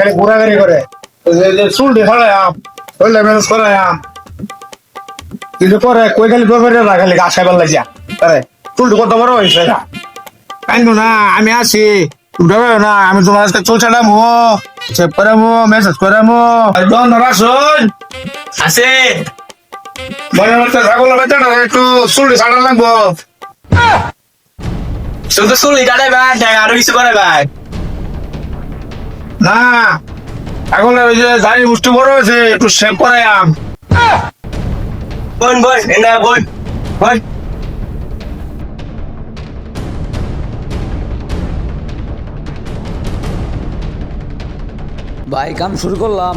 খালি ঘোরাঘুরি করে চুল দেখালাম ওইলে ম্যানেজ করায়াম কিন্তু পরে কই খালি ব্যাপারে না খালি গাছ খাইবার লাগিয়া আরে চুলটা কত বড় হয়েছে না কান্দো না আমি আছি উঠাবে না আমি তোমার আজকে চুল ছাড়ামো চেক করামো মেসেজ করামো একদম রাখুন আছে মনে হচ্ছে ছাগলের বাচ্চাটা একটু চুলটি ছাড়া লাগবো শুধু চুলি কাটাই ভাই আরো কিছু করে ভাই না ছাগলের ওই যে দাড়ি মুষ্টি বড় হয়েছে একটু শেভ করায়াম বোন বোন এনা বোন বোন ভাই কাম শুরু করলাম।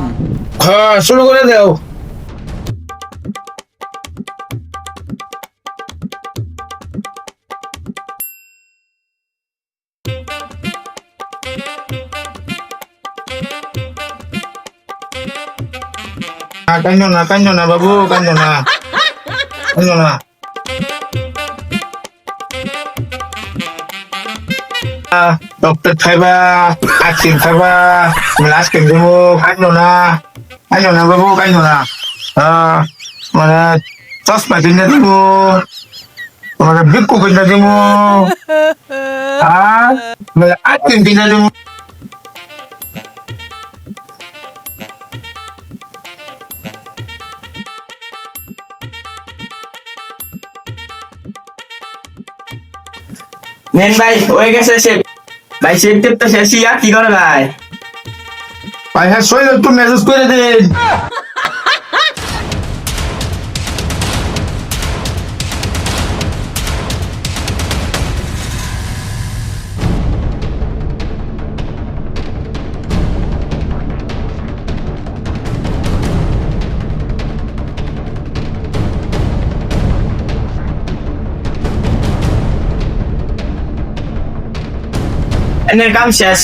হ্যাঁ শুরু করে দেও কাঞ্জো না বাবু কাঞ্জো না ডক্টর খাইবা আইসক্রিম খাইবা আইসক্রিম দেবো কাঞ্জো না বাবু কাঞ্জো না মানে চশমা কিনে দেবো তোমাকে বিক্কু কিনে দেবো আইসক্রিম কিনে দেবো নেন ভাই হয়ে গেছে সে ভাই সে টিপটা শেষই আর কি করে ভাই ভাই হ্যাঁ শৈল একটু মেসেজ করে দিন এনের কাম শেষ